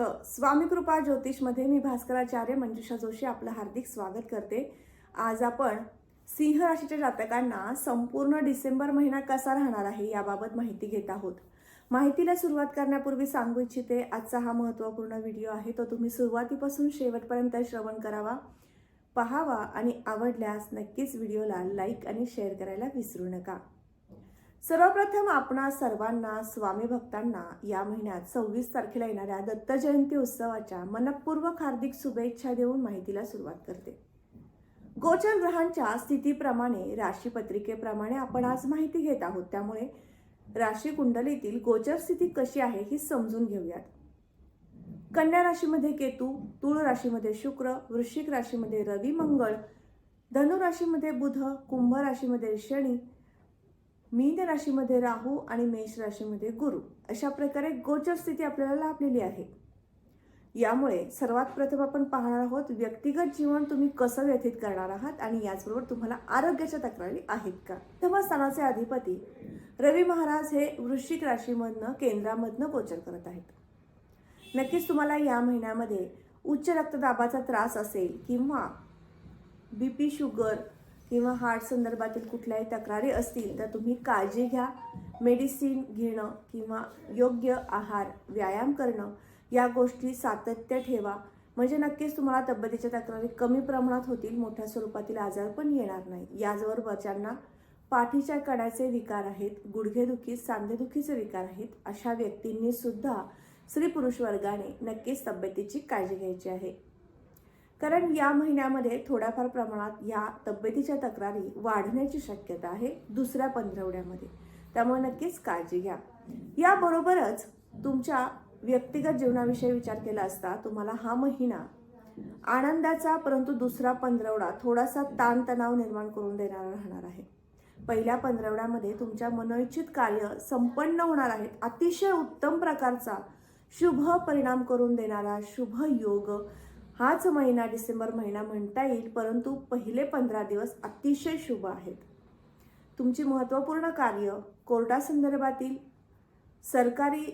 स्वामी कृपा ज्योतिषमध्ये मी भास्कराचार्य मंजुषा जोशी आपलं हार्दिक स्वागत करते। आज आपण सिंह राशीच्या जातकांना संपूर्ण डिसेंबर महिना कसा राहणार आहे याबाबत माहिती घेत आहोत। माहितीला सुरुवात करण्यापूर्वी सांगू इच्छिते, आजचा हा महत्त्वपूर्ण व्हिडिओ आहे तो तुम्ही सुरुवातीपासून शेवटपर्यंत श्रवण करावा, पाहावा आणि आवडल्यास नक्कीच व्हिडिओला लाईक आणि शेअर करायला विसरू नका। सर्वप्रथम आपणा सर्वांना स्वामी भक्तांना या महिन्यात 26 तारखेला येणाऱ्या दत्त जयंती उत्सवाच्या मनपूर्वक हार्दिक शुभेच्छा देऊन माहितीला सुरुवात करते। गोचर ग्रहांच्या स्थितीप्रमाणे राशी पत्रिकेप्रमाणे आपण आज माहिती घेत आहोत, त्यामुळे राशी कुंडलीतील गोचर स्थिती कशी आहे ही समजून घेऊयात। कन्या राशीमध्ये केतू, तुळ राशीमध्ये शुक्र, वृश्चिक राशीमध्ये रवी मंगळ, धनु राशीमध्ये बुध, कुंभ राशीमध्ये शनी, मीन राशीमध्ये राहू आणि मेष राशीमध्ये गुरु, अशा प्रकारे गोचर स्थिती आपल्याला लाभलेली आहे। यामुळे सर्वात प्रथम आपण पाहणार आहोत व्यक्तिगत जीवन तुम्ही कसं व्यतीत करणार आहात आणि याचबरोबर तुम्हाला आरोग्याच्या तक्रारी आहेत का। प्रथम स्थानाचे अधिपती रवी महाराज हे वृश्चिक राशीमधनं केंद्रामधनं गोचर करत आहेत। नक्कीच तुम्हाला या महिन्यामध्ये उच्च रक्तदाबाचा त्रास असेल किंवा बीपी, शुगर किंवा हार्ट संदर्भातील कुठल्याही तक्रारी असतील तर तुम्ही काळजी घ्या। मेडिसिन घेणं किंवा योग्य आहार, व्यायाम करणं या गोष्टी सातत्य ठेवा, म्हणजे नक्कीच तुम्हाला तब्येतीच्या तक्रारी कमी प्रमाणात होतील, मोठ्या स्वरूपातील आजार पण येणार नाही। याचबरोबर ज्यांना पाठीच्या कण्याचे विकार आहेत, गुडघेदुखी, सांधेदुखीचे विकार आहेत, अशा व्यक्तींनी सुद्धा स्त्री पुरुष वर्गाने नक्कीच तब्येतीची काळजी घ्यायची आहे, कारण या महिन्यामध्ये थोड्याफार प्रमाणात या तब्येतीच्या तक्रारी वाढण्याची शक्यता आहे दुसऱ्या पंधरवड्यामध्ये, त्यामुळे नक्कीच काळजी घ्या। याबरोबरच तुमच्या व्यक्तिगत जीवनाविषयी विचार केला असता तुम्हाला हा महिना आनंदाचा, परंतु दुसरा पंधरवडा थोडासा ताणतणाव निर्माण करून देणारा राहणार आहे। पहिल्या पंधरवड्यामध्ये तुमच्या मनोइच्छित कार्य संपन्न होणार आहेत, अतिशय उत्तम प्रकारचा शुभ परिणाम करून देणारा शुभ योग हाच महिना डिसेंबर महिना म्हणता येईल, परंतु पहिले 15 दिवस अतिशय शुभ आहेत। तुमची महत्त्वपूर्ण कार्य, कोर्टासंदर्भातील सरकारी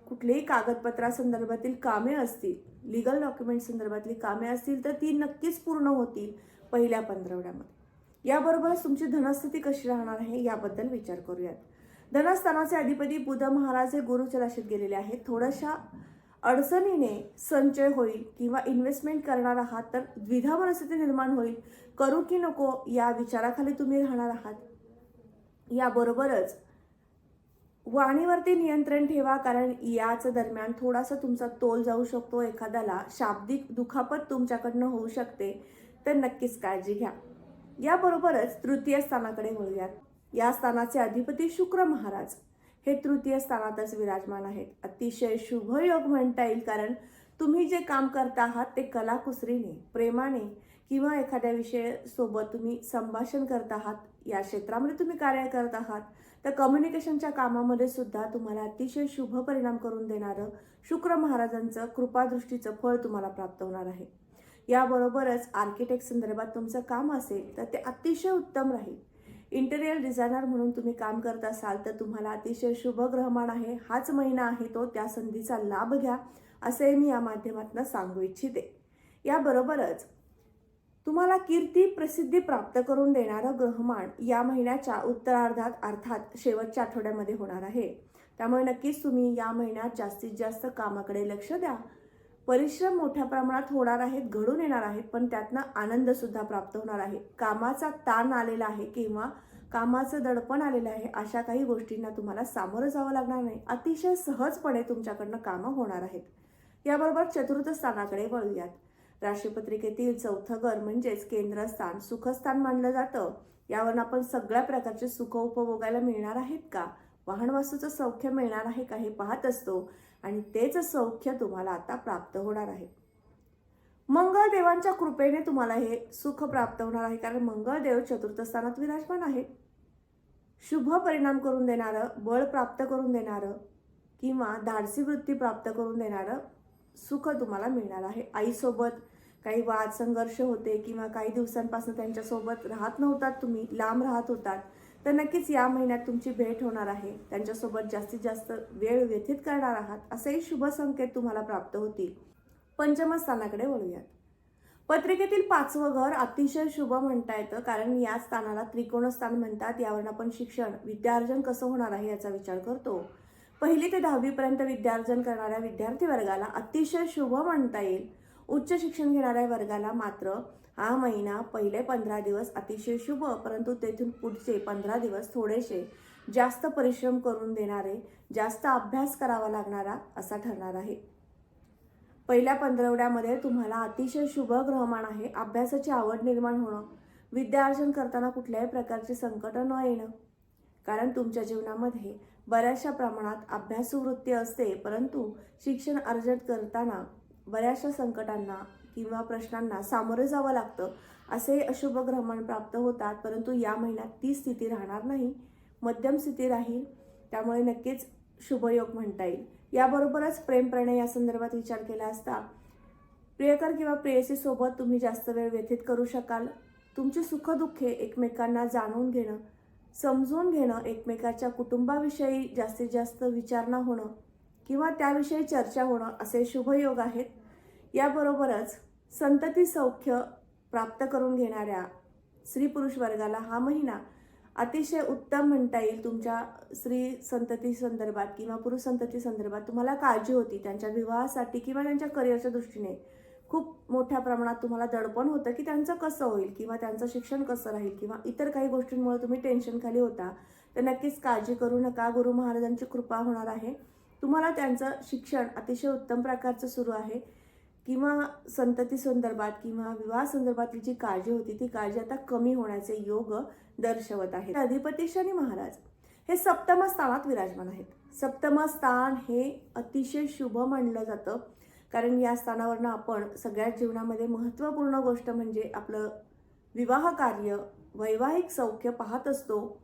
कुठलेही कागदपत्रासंदर्भातील कामे असतील, लीगल डॉक्युमेंट संदर्भातली कामे असतील तर ती नक्कीच पूर्ण होतील पहिल्या पंधरवड्यामध्ये। याबरोबरच तुमची धनस्थिती कशी राहणार आहे याबद्दल विचार करूयात। धनस्थानाचे अधिपती बुध महाराज हे गुरुच्या राशीत गेलेले आहेत। थोड्याशा अडचणीने संचय होईल किंवा इन्व्हेस्टमेंट करणार आहात तर द्विधा मनस्थिती निर्माण होईल, करू की नको या विचाराखाली तुम्ही राहणार आहात। याबरोबरच वाणीवरती नियंत्रण ठेवा, कारण याच दरम्यान थोडासा तुमचा तोल जाऊ शकतो, एखाद्याला शाब्दिक दुखापत तुमच्याकडनं होऊ शकते, तर नक्कीच काळजी घ्या। याबरोबरच तृतीय स्थानाकडे वळूयात। या स्थानाचे अधिपती शुक्र महाराज हे तृतीय स्थानातच विराजमान आहेत। अतिशय शुभ योग म्हणता येईल, कारण तुम्ही जे काम करता आहात ते कलाकुसरीने, प्रेमाने किंवा एखाद्या विषयासोबत तुम्ही संभाषण करत आहात, या क्षेत्रामध्ये तुम्ही कार्य करत आहात तर कम्युनिकेशनच्या कामामध्ये सुद्धा तुम्हाला अतिशय शुभ परिणाम करून देणारं शुक्र महाराजांचं कृपादृष्टीचं फळ तुम्हाला प्राप्त होणार आहे। याबरोबरच आर्किटेक्ट संदर्भात तुमचं काम असेल तर ते अतिशय उत्तम राहील। इंटेरियर डिझायनर म्हणून तुम्ही काम करत असाल तर तुम्हाला अतिशय शुभ ग्रहमान आहे, हाच महिना आहे तो, त्या संधीचा लाभ घ्या असे मी या माध्यमातून सांगू इच्छिते। याबरोबरच तुम्हाला कीर्ती प्रसिद्धी प्राप्त करून देणारं ग्रहमान या महिन्याच्या उत्तरार्धात अर्थात शेवटच्या आठवड्यामध्ये होणार आहे, त्यामुळे नक्कीच तुम्ही या महिन्यात जास्तीत जास्त कामाकडे लक्ष द्या। परिश्रम मोठ्या प्रमाणात होणार आहेत, घडून येणार आहेत, पण त्यातनं आनंद सुद्धा प्राप्त होणार आहे। कामाचा ताण आलेला आहे किंवा कामाचं दडपण आलेलं आहे, अशा काही गोष्टींना तुम्हाला सामोरं जावं लागणार नाही, अतिशय सहजपणे तुमच्याकडनं कामं होणार आहेत। याबरोबर चतुर्थ स्थानाकडे वळूयात। राशीपत्रिकेतील चौथं घर म्हणजेच केंद्रस्थान सुखस्थान मानलं जातं। यावरून आपण सगळ्या प्रकारचे सुख उपभोगायला मिळणार आहेत का, वाहन वास्तूचं सौख्य मिळणार आहे का हे पाहत असतो, आणि तेच सौख्य तुम्हाला आता प्राप्त होणार आहे। मंगळ देवांच्या कृपेने तुम्हाला हे सुख प्राप्त होणार आहे, कारण मंगळ देव चतुर्थ स्थानात विराजमान आहेत। शुभ परिणाम करून देणारं, बळ प्राप्त करून देणारं किंवा धाडसी वृत्ती प्राप्त करून देणारं सुख तुम्हाला मिळणार आहे। आईसोबत काही वाद संघर्ष होते किंवा काही दिवसांपासून त्यांच्यासोबत राहत नव्हतात, तुम्ही लांब राहत होतात, तर नक्कीच या महिन्यात तुमची भेट होणार आहे. त्यांच्यासोबत जास्तीत जास्त वेळ व्यतीत करणार आहात असेही शुभ संकेत तुम्हाला प्राप्त होतील. पंचम स्थानाकडे वळूयात. पत्रिकेतील 5वं घर अतिशय शुभ म्हणता येतं, कारण या स्थानाला त्रिकोण स्थान म्हणतात. यावरून आपण शिक्षण, विद्यार्जन कसं होणार आहे याचा विचार करतो. 1ली ते 10वी पर्यंत विद्यार्जन करणाऱ्या विद्यार्थी वर्गाला अतिशय शुभ म्हणता येईल. उच्च शिक्षण घेणाऱ्या वर्गाला मात्र हा महिना पहिले 15 दिवस अतिशय शुभ, परंतु तेथून पुढचे 15 दिवस थोडेसे जास्त परिश्रम करून देणारे, जास्त अभ्यास करावा लागणारा असा ठरणार आहे. पहिल्या पंधरवड्यामध्ये तुम्हाला अतिशय शुभ ग्रहमान आहे. अभ्यासाची आवड निर्माण होणं, विद्यार्जन करताना कुठल्याही प्रकारचे संकट न येणं, कारण तुमच्या जीवनामध्ये बऱ्याचशा प्रमाणात अभ्यासू वृत्ती असते, परंतु शिक्षण अर्जन करताना बऱ्याचशा संकटांना किंवा प्रश्नांना सामोरे जावं लागतं. असे अशुभ ग्रहमान प्राप्त होतात, परंतु या महिन्यात ती स्थिती राहणार नाही, मध्यम स्थिती राहील. त्यामुळे नक्कीच शुभयोग म्हणता येईल. याबरोबरच प्रेम प्रणय या संदर्भात विचार केला असता प्रियकर किंवा प्रेयसी सोबत तुम्ही जास्त वेळ व्यतीत करू शकाल. तुमची सुखदुःखे एकमेकांना जाणून घेणं, समजून घेणं, एकमेकाच्या कुटुंबाविषयी जास्तीत जास्त विचारणा होणं किंवा त्याविषयी चर्चा होणं असे शुभयोग आहेत. याबरोबरच संतती सौख्य प्राप्त करून घेणाऱ्या स्त्री पुरुष वर्गाला हा महिना अतिशय उत्तम म्हणता येईल. तुमच्या स्त्री संतती संदर्भात किंवा पुरुष संतती संदर्भात तुम्हाला काळजी होती. त्यांच्या विवाहासाठी किंवा त्यांच्या करिअरच्या दृष्टीने खूप मोठ्या प्रमाणात तुम्हाला दडपण होतं की त्यांचं कसं होईल किंवा त्यांचं शिक्षण कसं राहील किंवा इतर काही गोष्टींमुळे तुम्ही टेन्शन खाली होता. तर नक्कीच काळजी करू नका. गुरु महाराजांची कृपा होणार आहे. तुम्हाला त्यांचं शिक्षण अतिशय उत्तम प्रकारचं सुरू आहे किंवा संतती संदर्भात किंवा विवाह संदर्भातली जी काळजी होती ती काळजी आता कमी होण्याचे योग दर्शवत आहेत. अधिपती शनी महाराज हे सप्तम स्थानात विराजमान आहेत. सप्तम स्थान हे अतिशय शुभ मानलं जातं, कारण या स्थानावरनं आपण सगळ्यात जीवनामध्ये महत्त्वपूर्ण गोष्ट म्हणजे आपलं विवाह कार्य, वैवाहिक सौख्य पाहत असतो.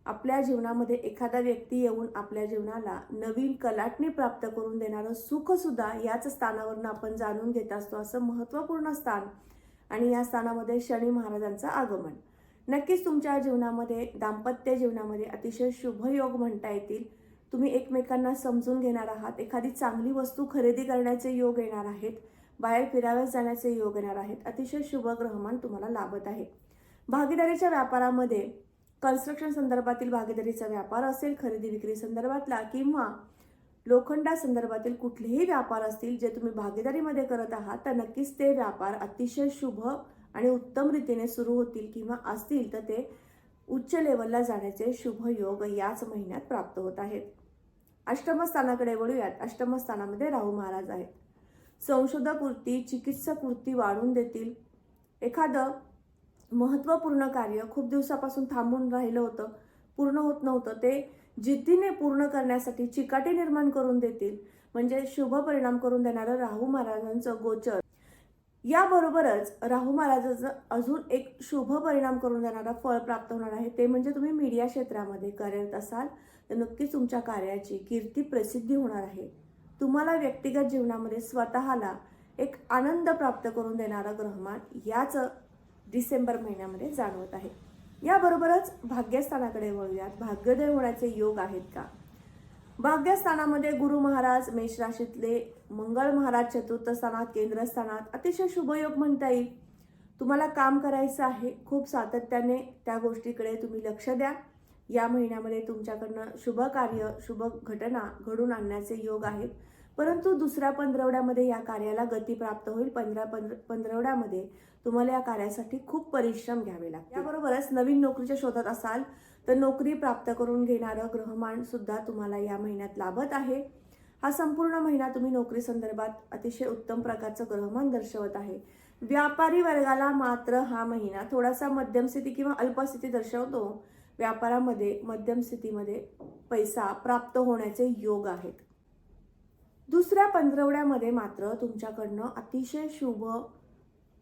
आपल्या जीवनामध्ये एखादा व्यक्ती येऊन आपल्या जीवनाला नवीन कलाटणी प्राप्त करून देणारं सुखसुद्धा याच स्थानावरनं आपण जाणून घेत असतो. असं महत्त्वपूर्ण स्थान आणि या स्थानामध्ये शनी महाराजांचं आगमन नक्कीच तुमच्या जीवनामध्ये, दाम्पत्य जीवनामध्ये अतिशय शुभयोग म्हणता येतील. तुम्ही एकमेकांना समजून घेणार आहात. एखादी चांगली वस्तू खरेदी करण्याचे योग येणार आहेत. बाहेर फिराव्यास जाण्याचे योग येणार आहेत. अतिशय शुभ ग्रहमान तुम्हाला लाभत आहे. भागीदारीच्या व्यापारामध्ये कन्स्ट्रक्शन संदर्भातील भागीदारीचा व्यापार असेल, खरेदी विक्री संदर्भातला किंवा लोखंडा संदर्भातील कुठलेही व्यापार असतील जे तुम्ही भागीदारीमध्ये करत आहात, तर नक्कीच ते व्यापार अतिशय शुभ आणि उत्तम रीतीने सुरू होतील किंवा असतील तर ते उच्च लेवलला जाण्याचे शुभ योग याच महिन्यात प्राप्त होत आहेत. अष्टम स्थानाकडे वळूयात. अष्टम स्थानामध्ये राहू महाराज आहेत. संशोधक वृत्ती, चिकित्सक वृत्ती वाढवून देतील. एखादं महत्त्वपूर्ण कार्य खूप दिवसापासून थांबून राहिलं होतं, पूर्ण होत नव्हतं, ते जिद्दीने पूर्ण करण्यासाठी चिकाटी निर्माण करून देतील. म्हणजे शुभ परिणाम करून देणारं राहू महाराजांचं गोचर. याबरोबरच राहू महाराजांचं अजून एक शुभ परिणाम करून देणारं फळ प्राप्त होणार आहे. ते म्हणजे तुम्ही मीडिया क्षेत्रामध्ये कार्यरत असाल तर नक्कीच तुमच्या कार्याची कीर्ती प्रसिद्धी होणार आहे. तुम्हाला व्यक्तिगत जीवनामध्ये स्वतःला एक आनंद प्राप्त करून देणारं ग्रहमान याच डिसेंबर महिन्यामध्ये जाणवत आहे. याबरोबरच भाग्यस्थानाकडे वळूयात. भाग्योदय होण्याचे योग आहेत का? भाग्यस्थानामध्ये गुरु महाराज मेष राशीतले, मंगळ महाराज चतुर्थ स्थानात, केंद्रस्थानात अतिशय शुभयोग म्हणता येईल. तुम्हाला काम करायचं आहे, खूप सातत्याने त्या गोष्टीकडे तुम्ही लक्ष द्या. या महिन्यामध्ये तुमच्याकडनं शुभ कार्य, शुभ घटना घडून आणण्याचे योग आहेत. परंतु दुसऱ्या पंधरवड्यामध्ये या कार्याला गती प्राप्त होईल. पंधरवड्यामध्ये तुम्हाला या कार्यासाठी खूप परिश्रम घ्यावे लागतील. याबरोबरच नवीन नोकरीच्या शोधात असाल तर नोकरी प्राप्त करून घेणारं ग्रहमान सुद्धा तुम्हाला या महिन्यात लाभत आहे. हा संपूर्ण महिना तुम्ही नोकरी संदर्भात अतिशय उत्तम प्रकारचं ग्रहमान दर्शवत आहे. व्यापारी वर्गाला मात्र हा महिना थोडासा मध्यम स्थिती किंवा अल्पस्थिती दर्शवतो. व्यापारामध्ये मध्यम स्थितीमध्ये पैसा प्राप्त होण्याचे योग आहेत. दुसऱ्या पंधरवड्यामध्ये मात्र तुमच्याकडनं अतिशय शुभ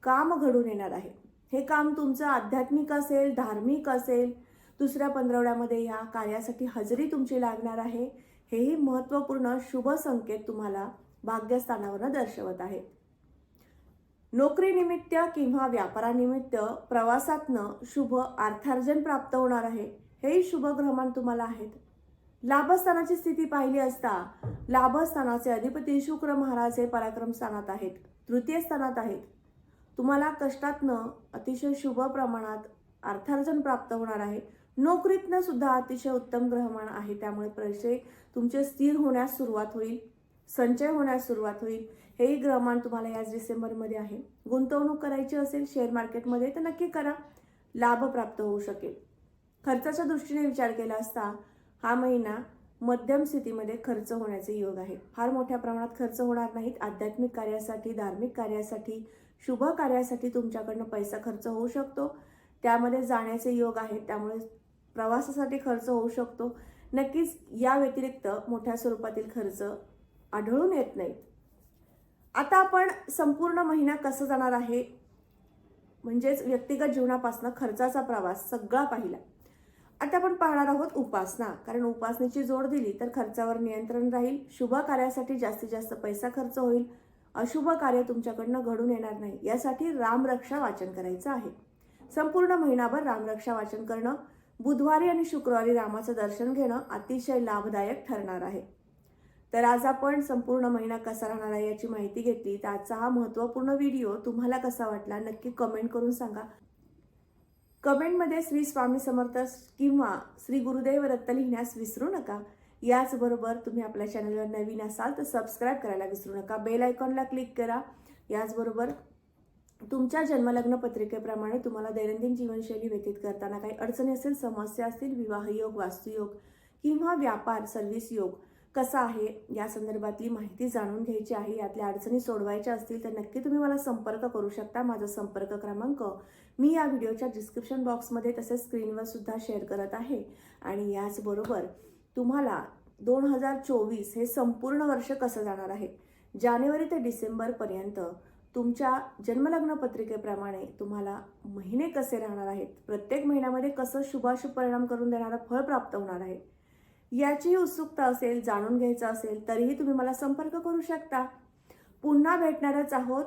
काम घडून येणार आहे. हे काम तुमचं आध्यात्मिक असेल, धार्मिक असेल. दुसऱ्या पंधरवड्यामध्ये या कार्यासाठी हजेरी तुमची लागणार आहे. हेही महत्त्वपूर्ण शुभ संकेत तुम्हाला भाग्यस्थानावरून दर्शवत आहे. नोकरीनिमित्त किंवा व्यापारानिमित्त प्रवासातनं शुभ अर्थार्जन प्राप्त होणार आहे. हेही शुभ ग्रहमान तुम्हाला आहेत. लाभस्थानाची स्थिती पाहिली असता लाभस्थानाचे अधिपती शुक्र महाराज हे पराक्रम स्थानात आहेत, तृतीय स्थानात आहेत. तुम्हाला कष्टातनं अतिशय शुभ प्रमाणात अर्थार्जन प्राप्त होणार आहे. नोकरीतनं सुद्धा अतिशय उत्तम ग्रहमान आहे, त्यामुळे पैसे तुमचे स्थिर होण्यास सुरुवात होईल, संचय होण्यास सुरुवात होईल. हेही ग्रहमान तुम्हाला याच डिसेंबरमध्ये आहे. गुंतवणूक करायची असेल शेअर मार्केटमध्ये तर नक्की करा, लाभ प्राप्त होऊ शकेल. खर्चाच्या दृष्टीने विचार केला असता हा महिना मध्यम स्थितीमध्ये खर्च होण्याचे योग आहे. फार मोठ्या प्रमाणात खर्च होणार नाहीत. आध्यात्मिक कार्यासाठी, धार्मिक कार्यासाठी, शुभ कार्यासाठी तुमच्याकडनं पैसा खर्च होऊ शकतो. त्यामध्ये जाण्याचे योग आहेत, त्यामुळे प्रवासासाठी खर्च होऊ शकतो. नक्कीच या व्यतिरिक्त मोठ्या स्वरूपातील खर्च आढळून येत नाहीत. आता आपण संपूर्ण महिना कसं जाणार आहे, म्हणजेच व्यक्तिगत जीवनापासून खर्चाचा प्रवास सगळा पाहिला. आता आपण पाहणार आहोत उपासना, कारण उपासनेची जोड दिली तर खर्चावर नियंत्रण राहील, शुभ कार्यासाठी जास्तीत जास्त पैसा खर्च होईल, अशुभ कार्य तुमच्याकडनं घडून येणार नाही. यासाठी रामरक्षा वाचन करायचं आहे. संपूर्ण महिनाभर रामरक्षा वाचन करणं, बुधवारी आणि शुक्रवारी रामाचं दर्शन घेणं अतिशय लाभदायक ठरणार आहे. तर आज आपण संपूर्ण महिना कसा राहणार आहे याची माहिती घेतली. तर आजचा हा महत्त्वपूर्ण व्हिडिओ तुम्हाला कसा वाटला नक्की कमेंट करून सांगा. कमेंटमध्ये श्री स्वामी समर्थ किंवा श्री गुरुदेव दत्त लिहिण्यास विसरू नका. याचबरोबर तुम्ही आपल्या चॅनलवर नवीन असाल तर सबस्क्राईब करायला विसरू नका. बेल आयकॉनला क्लिक करा. याचबरोबर तुमच्या जन्मलग्न पत्रिकेप्रमाणे तुम्हाला दैनंदिन जीवनशैली व्यतीत करताना काही अडचणी असेल, समस्या असतील, विवाह योग, वास्तुयोग किंवा व्यापार सर्व्हिस योग कसा आहे या संदर्भातली माहिती जाणून घ्यायची आहे, यातल्या अडचणी सोडवायच्या असतील तर नक्की तुम्ही मला संपर्क करू शकता. माझा संपर्क क्रमांक मी या व्हिडिओच्या डिस्क्रिप्शन बॉक्समध्ये तसेच स्क्रीनवर सुद्धा शेअर करत आहे. आणि याचबरोबर तुम्हाला 2024 हे संपूर्ण वर्ष कसं जाणार आहे, जानेवारी ते डिसेंबरपर्यंत तुमच्या जन्मलग्न पत्रिकेप्रमाणे तुम्हाला महिने कसे राहणार आहेत, प्रत्येक महिन्यामध्ये कसं शुभाशुभ परिणाम करून देणारं फळ प्राप्त होणार आहे, याची उत्सुकता असेल, जाणून घ्यायचं असेल तरीही तुम्ही मला संपर्क करू शकता. पुन्हा भेटणारच आहोत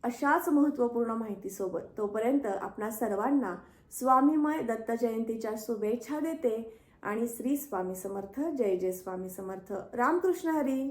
अशाच महत्त्वपूर्ण माहितीसोबत. तोपर्यंत आपणा सर्वांना स्वामीमय दत्त जयंतीच्या शुभेच्छा देते आणि श्री स्वामी समर्थ. जय जय स्वामी समर्थ. रामकृष्ण हरी.